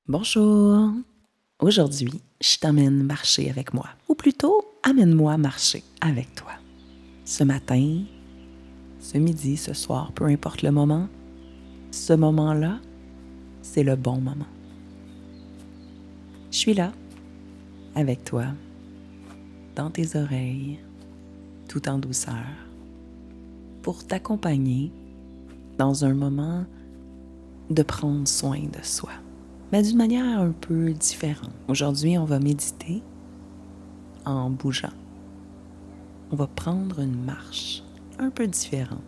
Bonjour! Aujourd'hui, je t'emmène marcher avec moi, ou plutôt, amène-moi marcher avec toi. Ce matin, ce midi, ce soir, peu importe le moment, ce moment-là, c'est le bon moment. Je suis là, avec toi, dans tes oreilles, tout en douceur, pour t'accompagner dans un moment de prendre soin de soi, mais d'une manière un peu différente. Aujourd'hui, on va méditer en bougeant. On va prendre une marche un peu différente.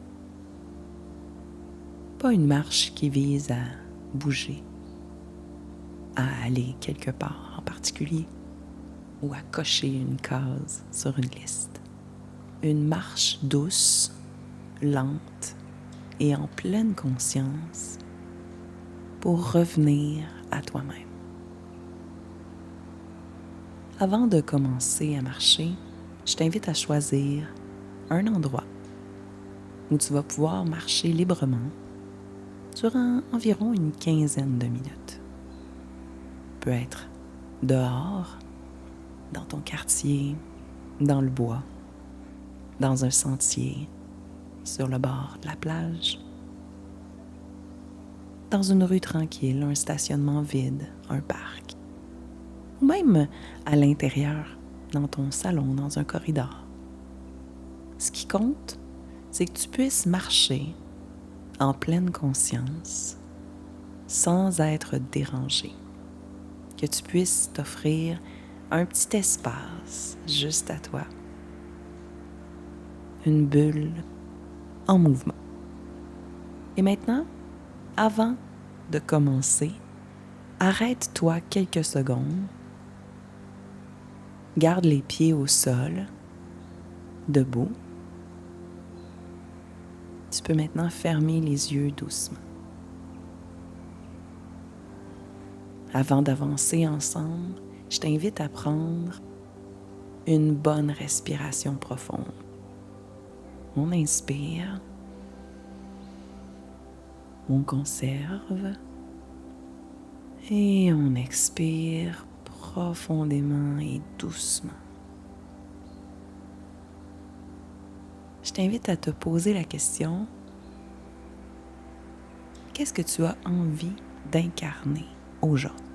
Pas une marche qui vise à bouger, à aller quelque part en particulier ou à cocher une case sur une liste. Une marche douce, lente et en pleine conscience pour revenir à toi-même. Avant de commencer à marcher, je t'invite à choisir un endroit où tu vas pouvoir marcher librement durant environ une quinzaine de minutes. Peut être dehors, dans ton quartier, dans le bois, dans un sentier, sur le bord de la plage, dans une rue tranquille, un stationnement vide, un parc, ou même à l'intérieur, dans ton salon, dans un corridor. Ce qui compte, c'est que tu puisses marcher en pleine conscience, sans être dérangé, que tu puisses t'offrir un petit espace juste à toi, une bulle en mouvement. Et maintenant, avant de commencer, arrête-toi quelques secondes, garde les pieds au sol, debout. Tu peux maintenant fermer les yeux doucement. Avant d'avancer ensemble, je t'invite à prendre une bonne respiration profonde. On inspire, on conserve et on expire profondément et doucement. Je t'invite à te poser la question: qu'est-ce que tu as envie d'incarner aujourd'hui?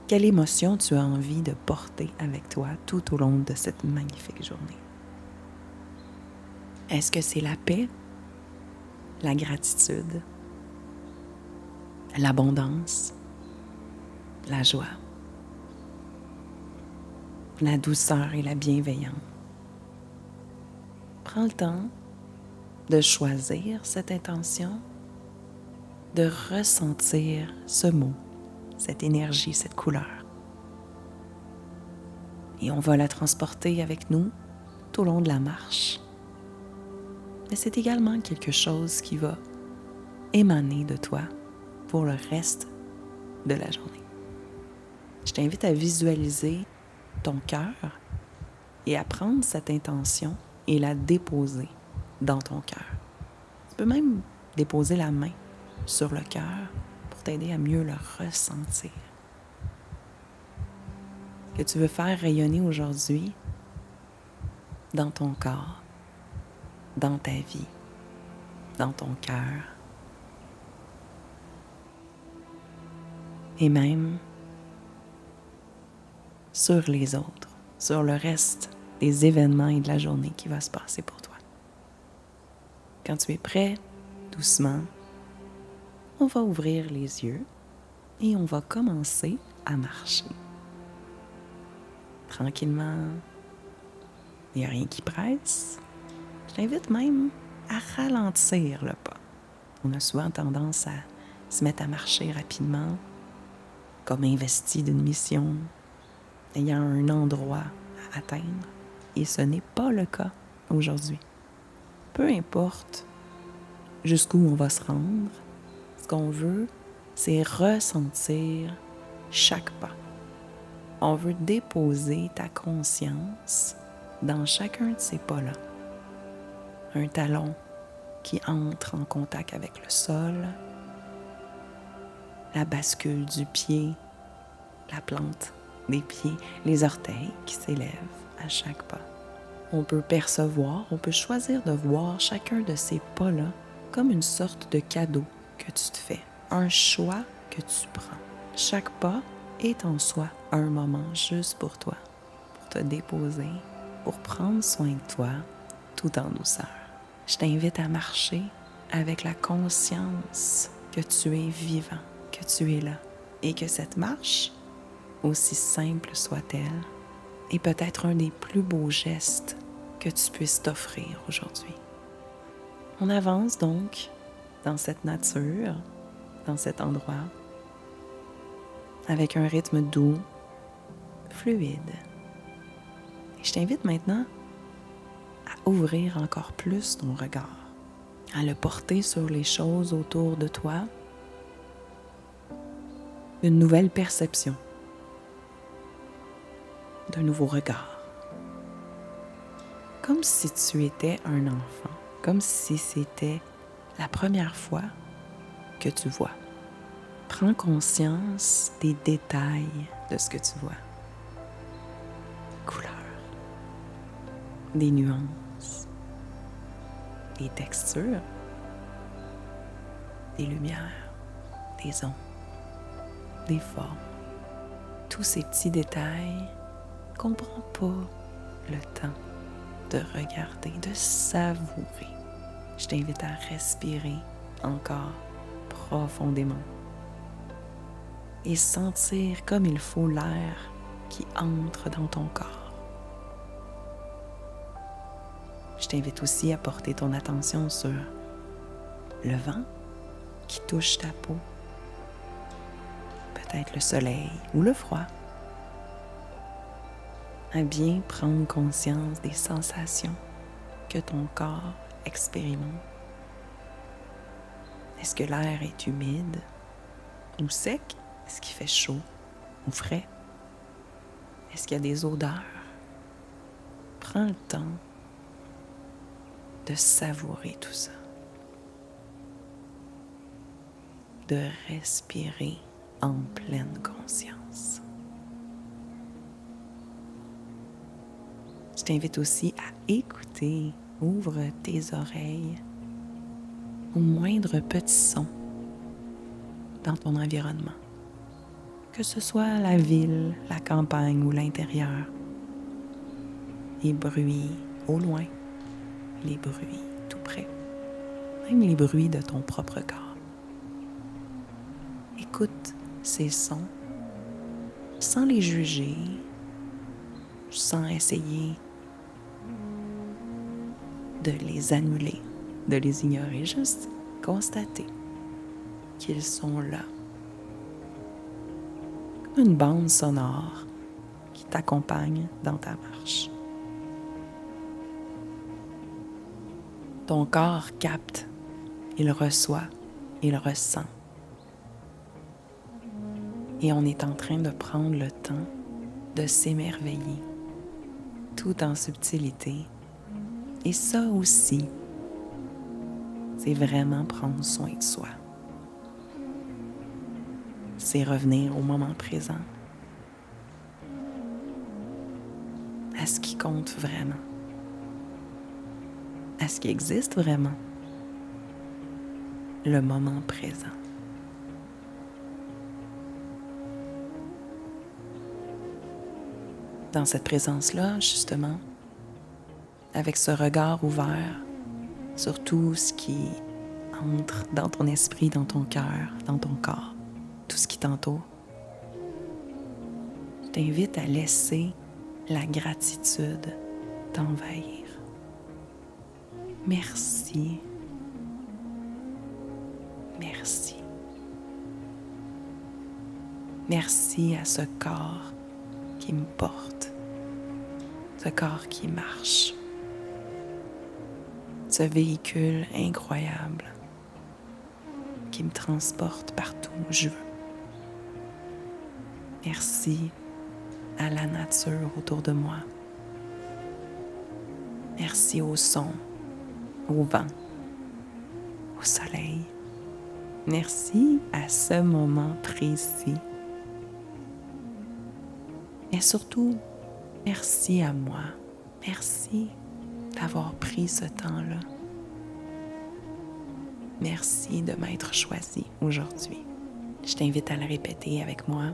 Quelle émotion tu as envie de porter avec toi tout au long de cette magnifique journée? Est-ce que c'est la paix, la gratitude, l'abondance, la joie, la douceur et la bienveillance? Prends le temps de choisir cette intention, de ressentir ce mot, cette énergie, cette couleur. Et on va la transporter avec nous tout au long de la marche. Mais c'est également quelque chose qui va émaner de toi pour le reste de la journée. Je t'invite à visualiser ton cœur et à prendre cette intention et la déposer dans ton cœur. Tu peux même déposer la main sur le cœur pour t'aider à mieux le ressentir. Que tu veux faire rayonner aujourd'hui dans ton corps, dans ta vie, dans ton cœur et même sur les autres, sur le reste des événements et de la journée qui va se passer pour toi. Quand tu es prêt, doucement, on va ouvrir les yeux et on va commencer à marcher. Tranquillement, il n'y a rien qui presse. Je t'invite même à ralentir le pas. On a souvent tendance à se mettre à marcher rapidement, comme investi d'une mission, ayant un endroit à atteindre. Et ce n'est pas le cas aujourd'hui. Peu importe jusqu'où on va se rendre, ce qu'on veut, c'est ressentir chaque pas. On veut déposer ta conscience dans chacun de ces pas-là. Un talon qui entre en contact avec le sol, la bascule du pied, la plante des pieds, les orteils qui s'élèvent à chaque pas. On peut percevoir, on peut choisir de voir chacun de ces pas-là comme une sorte de cadeau que tu te fais, un choix que tu prends. Chaque pas est en soi un moment juste pour toi, pour te déposer, pour prendre soin de toi tout en douceur. Je t'invite à marcher avec la conscience que tu es vivant, que tu es là et que cette marche, aussi simple soit-elle, est peut-être un des plus beaux gestes que tu puisses t'offrir aujourd'hui. On avance donc dans cette nature, dans cet endroit, avec un rythme doux, fluide. Et je t'invite maintenant à ouvrir encore plus ton regard, à le porter sur les choses autour de toi, une nouvelle perception, d'un nouveau regard. Comme si tu étais un enfant, comme si c'était la première fois que tu vois. Prends conscience des détails de ce que tu vois. Couleurs, des nuances, des textures, des lumières, des ondes, des formes. Tous ces petits détails qu'on ne prend pas le temps de regarder, de savourer. Je t'invite à respirer encore profondément et sentir comme il faut l'air qui entre dans ton corps. Je t'invite aussi à porter ton attention sur le vent qui touche ta peau, peut-être le soleil ou le froid, à bien prendre conscience des sensations que ton corps expérimente. Est-ce que l'air est humide ou sec? Est-ce qu'il fait chaud ou frais? Est-ce qu'il y a des odeurs? Prends le temps de savourer tout ça, de respirer en pleine conscience. Je t'invite aussi à écouter. Ouvre tes oreilles au moindre petit son dans ton environnement, que ce soit la ville, la campagne ou l'intérieur. Les bruits au loin, les bruits tout près, même les bruits de ton propre corps. Écoute ces sons sans les juger, sans essayer de les annuler, de les ignorer, juste constater qu'ils sont là. Comme une bande sonore qui t'accompagne dans ta marche. Ton corps capte, il reçoit, il ressent. Et on est en train de prendre le temps de s'émerveiller, tout en subtilité. Et ça aussi, c'est vraiment prendre soin de soi. C'est revenir au moment présent, à ce qui compte vraiment, à ce qui existe vraiment, le moment présent. Dans cette présence-là, justement, avec ce regard ouvert sur tout ce qui entre dans ton esprit, dans ton cœur, dans ton corps, tout ce qui t'entoure, je t'invite à laisser la gratitude t'envahir. Merci. Merci. Merci à ce corps qui me porte, ce corps qui marche, ce véhicule incroyable qui me transporte partout où je veux. Merci à la nature autour de moi. Merci au son, au vent, au soleil, Merci à ce moment précis. Et surtout, merci à moi. Merci d'avoir pris ce temps-là. Merci de m'être choisi aujourd'hui. Je t'invite à le répéter avec moi,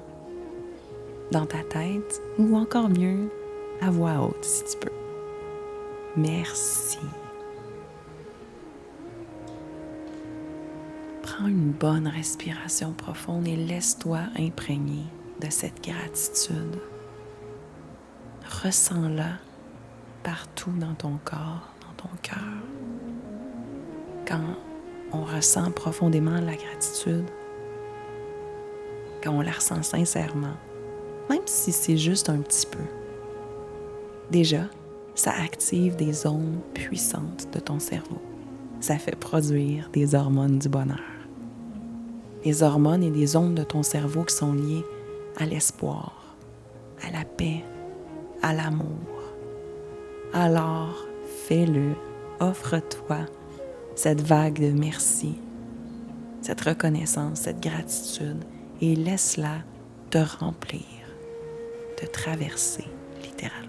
dans ta tête, ou encore mieux, à voix haute si tu peux. Merci. Prends une bonne respiration profonde et laisse-toi imprégner de cette gratitude. Ressens-la partout dans ton corps, dans ton cœur. Quand on ressent profondément la gratitude, quand on la ressent sincèrement, même si c'est juste un petit peu, déjà, ça active des zones puissantes de ton cerveau. Ça fait produire des hormones du bonheur. Des hormones et des ondes de ton cerveau qui sont liées à l'espoir, à la paix, à l'amour. Alors, fais-le, offre-toi cette vague de merci, cette reconnaissance, cette gratitude, et laisse-la te remplir, te traverser littéralement.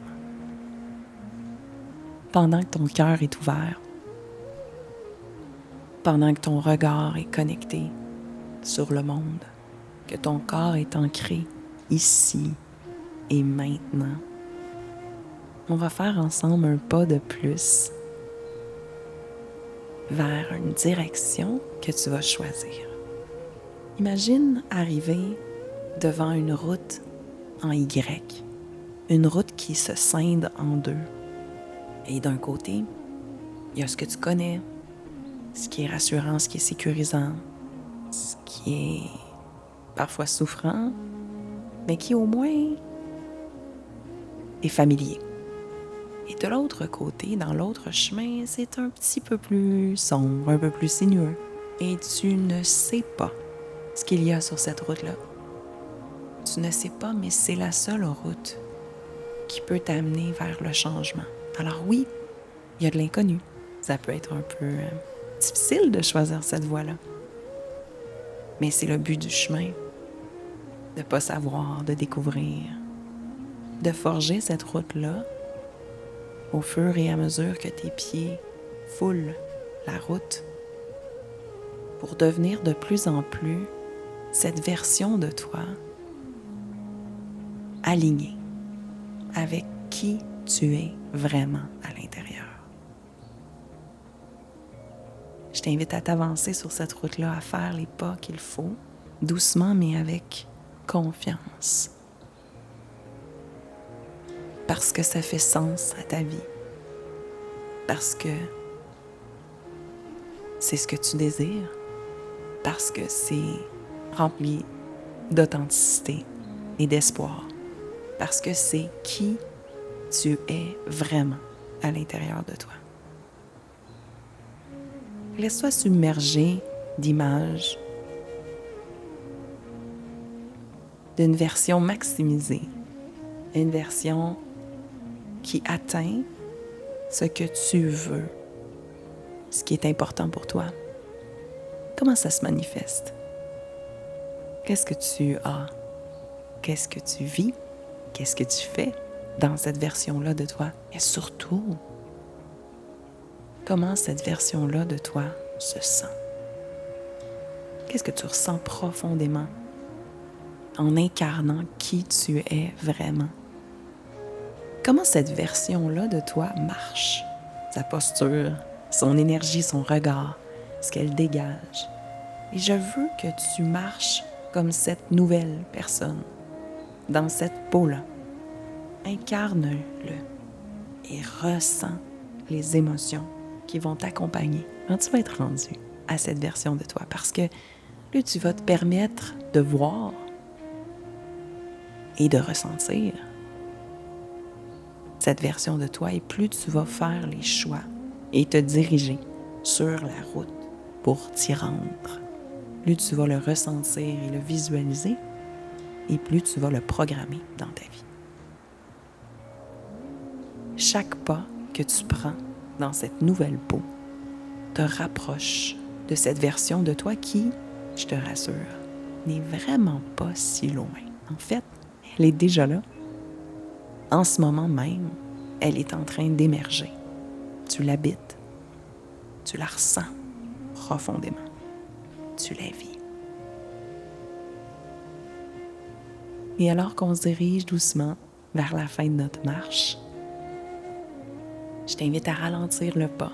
Pendant que ton cœur est ouvert, pendant que ton regard est connecté sur le monde, que ton corps est ancré ici et maintenant, on va faire ensemble un pas de plus vers une direction que tu vas choisir. Imagine arriver devant une route en Y, une route qui se scinde en deux. Et d'un côté, il y a ce que tu connais, ce qui est rassurant, ce qui est sécurisant, ce qui est parfois souffrant, mais qui au moins est familier. Et de l'autre côté, dans l'autre chemin, c'est un petit peu plus sombre, un peu plus sinueux. Et tu ne sais pas ce qu'il y a sur cette route-là. Tu ne sais pas, mais c'est la seule route qui peut t'amener vers le changement. Alors oui, il y a de l'inconnu. Ça peut être un peu difficile de choisir cette voie-là. Mais c'est le but du chemin, de ne pas savoir, de découvrir, de forger cette route-là au fur et à mesure que tes pieds foulent la route pour devenir de plus en plus cette version de toi alignée avec qui tu es vraiment à l'intérieur. Je t'invite à t'avancer sur cette route-là, à faire les pas qu'il faut, doucement mais avec confiance. Parce que ça fait sens à ta vie. Parce que c'est ce que tu désires. Parce que c'est rempli d'authenticité et d'espoir. Parce que c'est qui tu es vraiment à l'intérieur de toi. Laisse-toi submerger d'images, d'une version maximisée, une version qui atteint ce que tu veux, ce qui est important pour toi. Comment ça se manifeste? Qu'est-ce que tu as? Qu'est-ce que tu vis? Qu'est-ce que tu fais dans cette version-là de toi? Et surtout, comment cette version-là de toi se sent? Qu'est-ce que tu ressens profondément en incarnant qui tu es vraiment? Comment cette version-là de toi marche? Sa posture, son énergie, son regard, ce qu'elle dégage. Et je veux que tu marches comme cette nouvelle personne, dans cette peau-là. Incarne-le et ressens les émotions qui vont t'accompagner quand tu vas être rendu à cette version de toi. Parce que plus tu vas te permettre de voir et de ressentir cette version de toi, et plus tu vas faire les choix et te diriger sur la route pour t'y rendre. Plus tu vas le ressentir et le visualiser, et plus tu vas le programmer dans ta vie. Chaque pas que tu prends dans cette nouvelle peau te rapproche de cette version de toi qui Je te rassure, n'est vraiment pas si loin. En fait, elle est déjà là. En ce moment même, elle est en train d'émerger. Tu l'habites. Tu la ressens profondément. Tu la vis. Et alors qu'on se dirige doucement vers la fin de notre marche, je t'invite à ralentir le pas.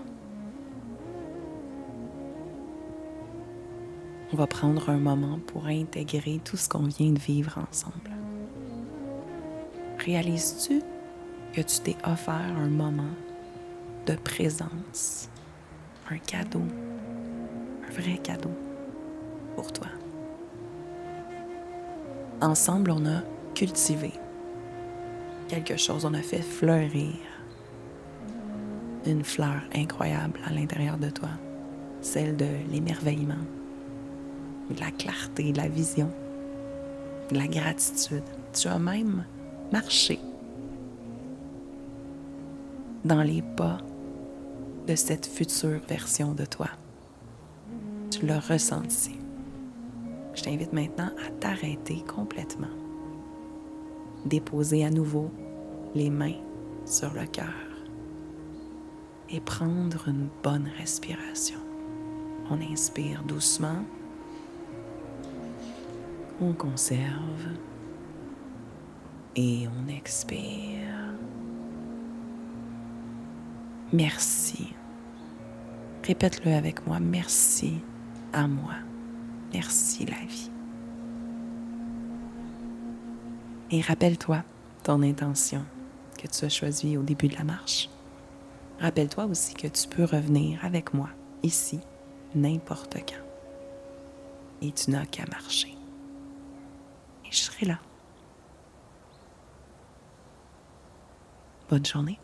On va prendre un moment pour intégrer tout ce qu'on vient de vivre ensemble. Réalises-tu que tu t'es offert un moment de présence, un cadeau, un vrai cadeau pour toi? Ensemble, on a cultivé quelque chose, on a fait fleurir une fleur incroyable à l'intérieur de toi, celle de l'émerveillement, de la clarté, de la vision, de la gratitude. Tu as même marché dans les pas de cette future version de toi. Tu l'as ressenti. Je t'invite maintenant à t'arrêter complètement, déposer à nouveau les mains sur le cœur et prendre une bonne respiration. On inspire doucement, on conserve et on expire. Merci. Répète-le avec moi. Merci à moi. Merci la vie. Et rappelle-toi ton intention que tu as choisie au début de la marche. Rappelle-toi aussi que tu peux revenir avec moi ici n'importe quand. Et tu n'as qu'à marcher. Et je serai là. Bonne journée.